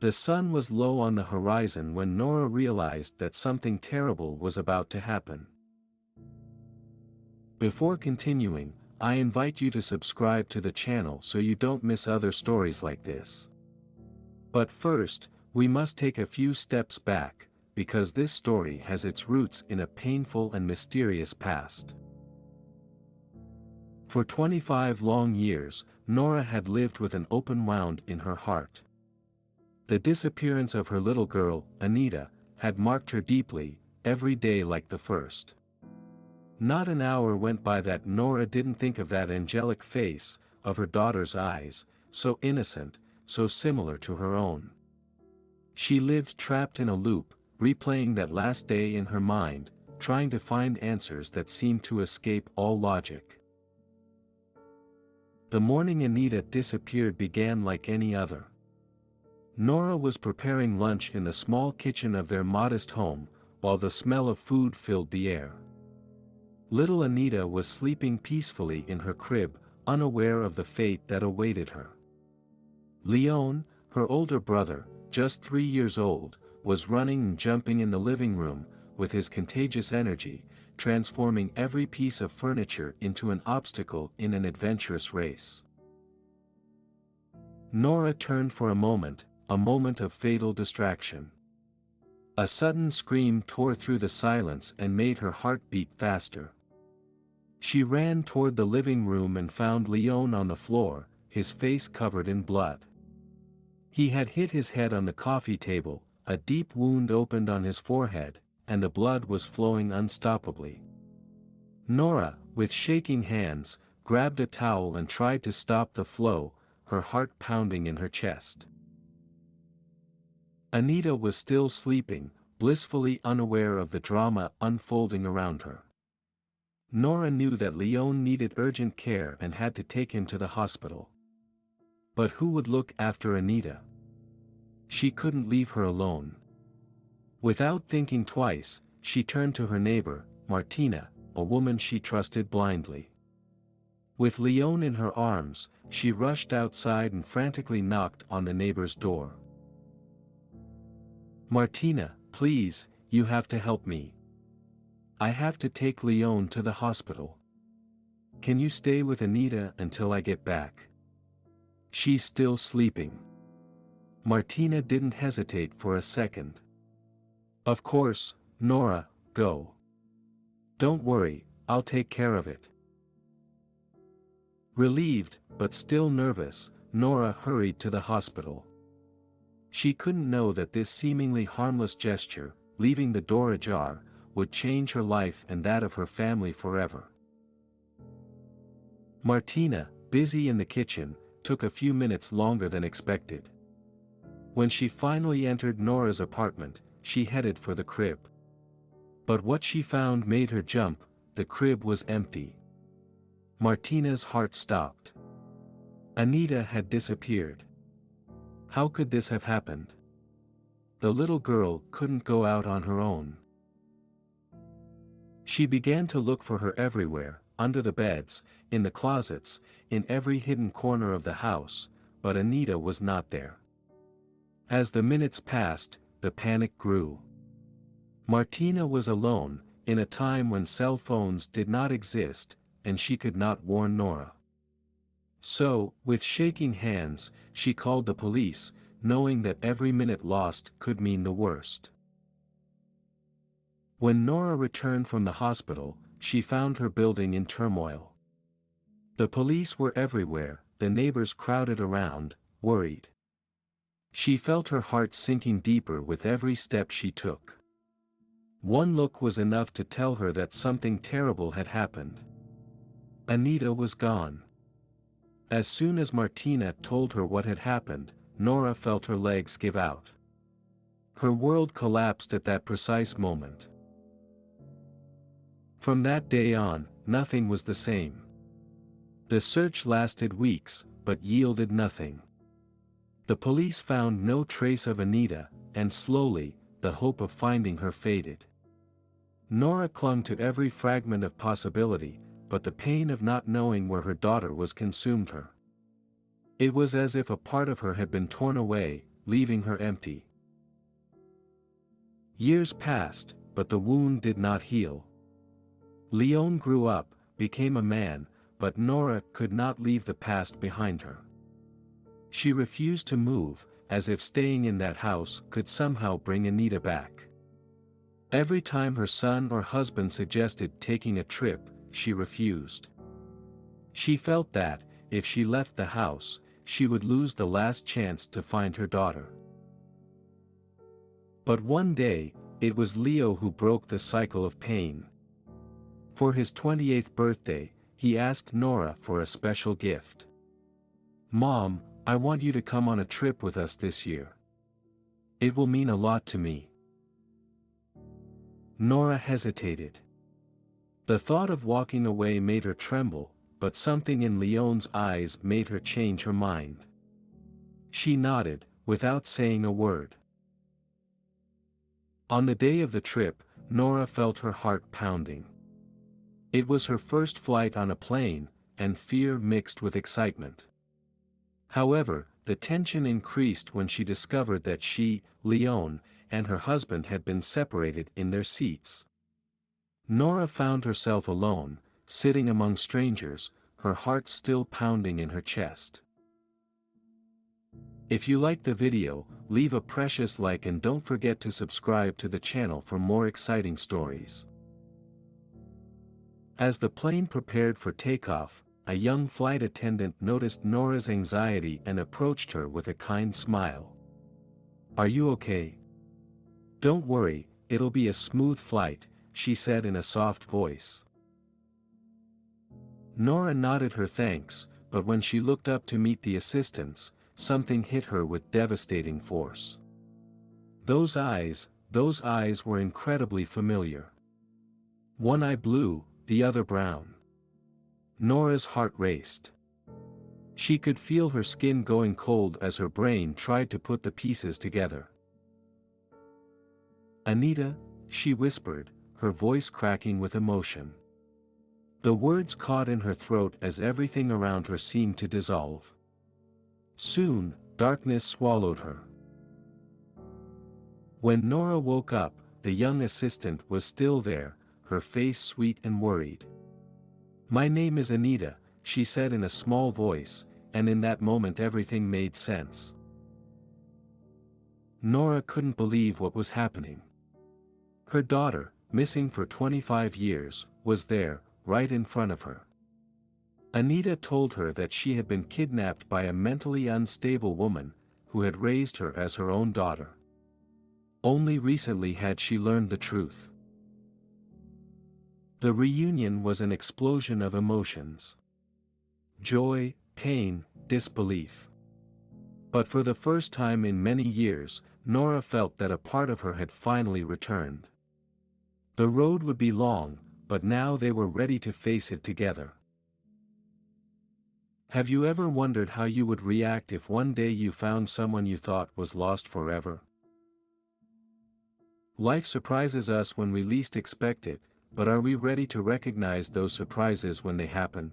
The sun was low on the horizon when Nora realized that something terrible was about to happen. Before continuing, I invite you to subscribe to the channel so you don't miss other stories like this. But first, we must take a few steps back, because this story has its roots in a painful and mysterious past. For 25 long years, Nora had lived with an open wound in her heart. The disappearance of her little girl, Anita, had marked her deeply, every day like the first. Not an hour went by that Nora didn't think of that angelic face, of her daughter's eyes, so innocent, so similar to her own. She lived trapped in a loop, replaying that last day in her mind, trying to find answers that seemed to escape all logic. The morning Anita disappeared began like any other. Nora was preparing lunch in the small kitchen of their modest home, while the smell of food filled the air. Little Anita was sleeping peacefully in her crib, unaware of the fate that awaited her. Leon, her older brother, just 3 years old, was running and jumping in the living room, with his contagious energy, transforming every piece of furniture into an obstacle in an adventurous race. Nora turned for a moment of fatal distraction. A sudden scream tore through the silence and made her heart beat faster. She ran toward the living room and found Leon on the floor, his face covered in blood. He had hit his head on the coffee table, a deep wound opened on his forehead, and the blood was flowing unstoppably. Nora, with shaking hands, grabbed a towel and tried to stop the flow, her heart pounding in her chest. Anita was still sleeping, blissfully unaware of the drama unfolding around her. Nora knew that Leon needed urgent care and had to take him to the hospital. But who would look after Anita? She couldn't leave her alone. Without thinking twice, she turned to her neighbor, Martina, a woman she trusted blindly. With Leon in her arms, she rushed outside and frantically knocked on the neighbor's door. "Martina, please, you have to help me. I have to take Leon to the hospital. Can you stay with Anita until I get back? She's still sleeping." Martina didn't hesitate for a second. "Of course, Nora, go. Don't worry, I'll take care of it." Relieved, but still nervous, Nora hurried to the hospital. She couldn't know that this seemingly harmless gesture, leaving the door ajar, would change her life and that of her family forever. Martina, busy in the kitchen, took a few minutes longer than expected. When she finally entered Nora's apartment, she headed for the crib. But what she found made her jump. The crib was empty. Martina's heart stopped. Anita had disappeared. How could this have happened? The little girl couldn't go out on her own. She began to look for her everywhere, under the beds, in the closets, in every hidden corner of the house, but Anita was not there. As the minutes passed, the panic grew. Martina was alone, in a time when cell phones did not exist, and she could not warn Nora. So, with shaking hands, she called the police, knowing that every minute lost could mean the worst. When Nora returned from the hospital, she found her building in turmoil. The police were everywhere, the neighbors crowded around, worried. She felt her heart sinking deeper with every step she took. One look was enough to tell her that something terrible had happened. Anita was gone. As soon as Martina told her what had happened, Nora felt her legs give out. Her world collapsed at that precise moment. From that day on, nothing was the same. The search lasted weeks, but yielded nothing. The police found no trace of Anita, and slowly, the hope of finding her faded. Nora clung to every fragment of possibility, but the pain of not knowing where her daughter was consumed her. It was as if a part of her had been torn away, leaving her empty. Years passed, but the wound did not heal. Leon grew up, became a man, but Nora could not leave the past behind her. She refused to move, as if staying in that house could somehow bring Anita back. Every time her son or husband suggested taking a trip, she refused. She felt that, if she left the house, she would lose the last chance to find her daughter. But one day, it was Leo who broke the cycle of pain. For his 28th birthday, he asked Nora for a special gift. "Mom, I want you to come on a trip with us this year. It will mean a lot to me." Nora hesitated. The thought of walking away made her tremble, but something in Leon's eyes made her change her mind. She nodded, without saying a word. On the day of the trip, Nora felt her heart pounding. It was her first flight on a plane, and fear mixed with excitement. However, the tension increased when she discovered that she, Leon, and her husband had been separated in their seats. Nora found herself alone, sitting among strangers, her heart still pounding in her chest. If you liked the video, leave a precious like and don't forget to subscribe to the channel for more exciting stories. As the plane prepared for takeoff, a young flight attendant noticed Nora's anxiety and approached her with a kind smile. "Are you okay?" "Don't worry, it'll be a smooth flight," she said in a soft voice. Nora nodded her thanks, but when she looked up to meet the assistants, something hit her with devastating force. Those eyes were incredibly familiar. One eye blue, the other brown. Nora's heart raced. She could feel her skin going cold as her brain tried to put the pieces together. "Anita," she whispered, her voice cracking with emotion. The words caught in her throat as everything around her seemed to dissolve. Soon, darkness swallowed her. When Nora woke up, the young assistant was still there, her face sweet and worried. "My name is Anita," she said in a small voice, and in that moment everything made sense. Nora couldn't believe what was happening. Her daughter, missing for 25 years, was there, right in front of her. Anita told her that she had been kidnapped by a mentally unstable woman, who had raised her as her own daughter. Only recently had she learned the truth. The reunion was an explosion of emotions. Joy, pain, disbelief. But for the first time in many years, Nora felt that a part of her had finally returned. The road would be long, but now they were ready to face it together. Have you ever wondered how you would react if one day you found someone you thought was lost forever? Life surprises us when we least expect it, but are we ready to recognize those surprises when they happen?